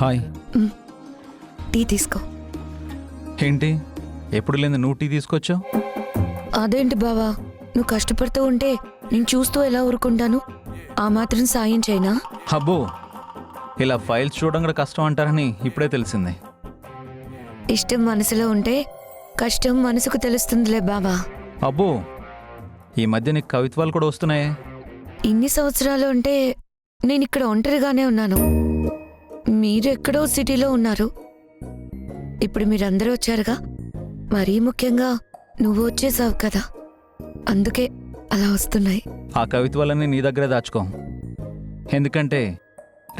Hi. Tea తీసుకో. ఏంటి ఎప్పుడు లేదు నువ్వు టీ తీసుకొచ్చావు? అదేంటి బావా, నువ్వు కష్టపడుతూ ఉంటే నేను చూస్తూ ఎలా ఊరుకుంటాను? ఆ మాత్రం సాయం చేయనా? అబ్బో, ఇలా ఫైల్స్ చూడడం కూడా కష్టం అంటారని ఇప్పుడే తెలిసింది. ఇష్టం మనసులో ఉంటే కష్టం మనసుకు తెలుస్తుందిలే బావా. అబ్బో, ఈ మధ్య నీకు కవిత్వాలు కూడా వస్తున్నాయే. ఇన్ని సంవత్సరాలు అంటే నేను ఇక్కడ ఒంటరిగానే ఉన్నాను. మీరు ఎక్కడో సిటీలో ఉన్నారు. ఇప్పుడు మీరందరూ వచ్చారుగా, మరీ ముఖ్యంగా నువ్వు వచ్చేసావు కదా, అందుకే అలా వస్తున్నాయి. ఆ కవిత్వాలన్నీ నీ దగ్గరే దాచుకో. ఎందుకంటే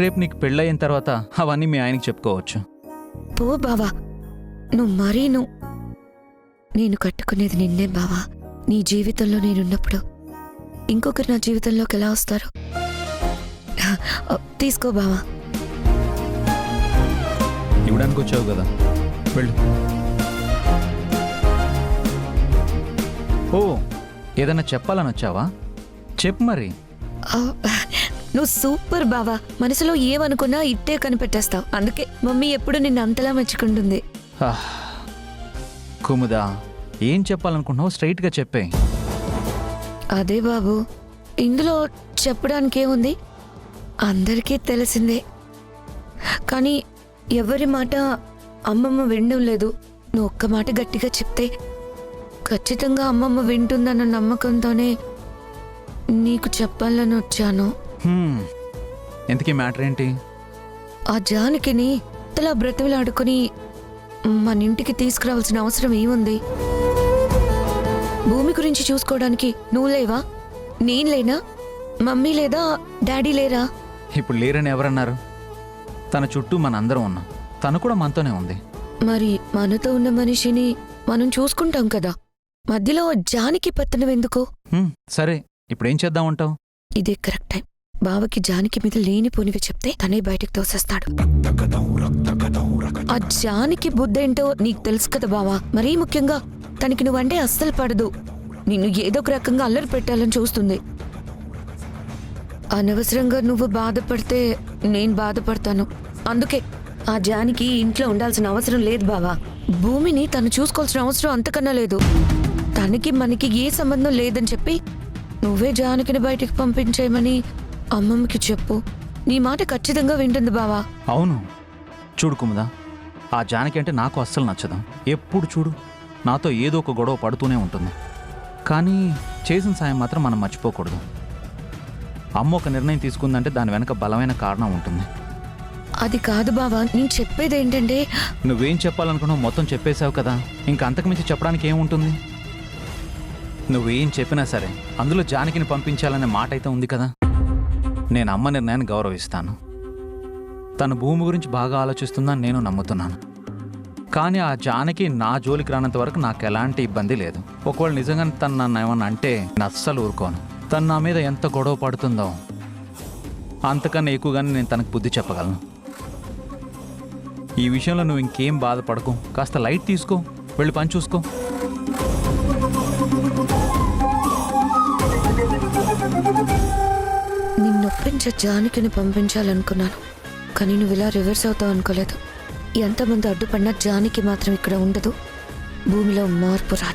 రేపు నీకు పెళ్ళయిన తర్వాత అవన్నీ మీ ఆయనకి చెప్పుకోవచ్చు. పో బావా, నువ్వు నేను కట్టుకునేది నిన్నే బావా. నీ జీవితంలో నేనున్నప్పుడు ఇంకొకరు నా జీవితంలోకి ఎలా వస్తారు? తీసుకో బావా. ఇవ్వడానికి వచ్చావు కదా, వెళ్ళు. ఓ, ఏదైనా చెప్పాలని వచ్చావా? చెప్పు మరి. నువ్వు సూపర్ బావా. మనసులో ఏమనుకున్నా ఇట్టే కనిపెట్టేస్తావు. అందుకే మమ్మీ ఎప్పుడు నిన్ను అంతలా మెచ్చుకుంటుంది. కుముదా, ఏం చెప్పాలనుకుంటున్నావు? స్ట్రైట్గా చెప్పే. అదే బాబు, ఇందులో చెప్పడానికేముంది, అందరికీ తెలిసిందే. కానీ ఎవరి మాట అమ్మమ్మ వినడం లేదు. నువ్వు ఒక్క మాట గట్టిగా చెప్తే ఖచ్చితంగా అమ్మమ్మ వింటుందన్న నమ్మకంతోనే నీకు చెప్పాలని వచ్చాను. ఎందుకీ మ్యాటర్ ఏంటి? ఆ జానకిని తలా బ్రతిమలాడుకుని మన ఇంటికి తీసుకురావాల్సిన అవసరం ఏముంది? భూమి గురించి చూసుకోవడానికి నువ్వు లేవా? నేను లేనా? మమ్మీ లేదా? డాడీ లేరా? ఇప్పుడు లేరని ఎవరన్నారు? తన చుట్టూ మనందరం ఉన్నాం, తను కూడా మనతోనే ఉంది. మరి మనతో ఉన్న మనిషిని మనం చూసుకుంటాం కదా, మధ్యలో జానకి పత్తనం ఎందుకు? సరే, ఇప్పుడేం చేద్దామంటావు? ఇదే కరెక్ట్ టైం. బావకి జానకి మీద లేనిపోనివి చెప్తే తనే బయటకు తోసేస్తాడు. ఆ జానకి బుద్ధేంటో నీకు తెలుసు కదా బావా. మరీ ముఖ్యంగా తనకి నువ్వంటే అస్సలు పడదు. నిన్ను ఏదో ఒక రకంగా అల్లరి పెట్టాలని చూస్తుంది. అనవసరంగా నువ్వు బాధపడితే నేను బాధపడతాను. అందుకే ఆ జానికి ఇంట్లో ఉండాల్సిన అవసరం లేదు బావా. భూమిని తను చూసుకోవాల్సిన అవసరం అంతకన్నా లేదు. తనకి మనకి ఏ సంబంధం లేదని చెప్పి నువ్వే జానకిని బయటికి పంపించేయమని అమ్మమ్మకి చెప్పు. నీ మాట ఖచ్చితంగా వింటుంది బావా. అవును, చూడు కుముదా, ఆ జానకి అంటే నాకు అస్సలు నచ్చదు. ఎప్పుడు చూడు నాతో ఏదో ఒక గొడవ పడుతూనే ఉంటుంది. కానీ చేసిన సాయం మాత్రం మనం మర్చిపోకూడదు. అమ్మ ఒక నిర్ణయం తీసుకుందంటే దాని వెనక బలమైన కారణం ఉంటుంది. అది కాదు బావా, నేను చెప్పేది ఏంటంటే, నువ్వేం చెప్పాలనుకున్నావు మొత్తం చెప్పేశావు కదా, ఇంకా అంతకుమించి చెప్పడానికి ఏముంటుంది? నువ్వేం చెప్పినా సరే అందులో జానకిని పంపించాలనే మాట అయితే ఉంది కదా. నేను అమ్మ నిర్ణయాన్ని గౌరవిస్తాను. తన భూమి గురించి బాగా ఆలోచిస్తుందని నేను నమ్ముతున్నాను. కానీ ఆ జానకి నా జోలికి రానంత వరకు నాకు ఎలాంటి ఇబ్బంది లేదు. ఒకవేళ నిజంగా తను నన్ను ఏమన్నా అంటే నేను అస్సలు ఊరుకోను. తను నా మీద ఎంత గొడవ పడుతుందో అంతకన్నా ఎక్కువగానే నేను తనకు బుద్ధి చెప్పగలను. ఈ విషయంలో నువ్వు ఇంకేం బాధపడకు, కాస్త లైట్ తీసుకో, వెళ్ళి పని చూసుకో. నిన్నొప్పించే జానకిని పంపించాలనుకున్నాను, కానీ నువ్వు ఇలా రివర్స్ అవుతావు అనుకోలేదు. ఎంతమంది అడ్డుపడినా జానకి మాత్రం ఇక్కడ ఉండదు. భూమిలో మార్పు రాదు.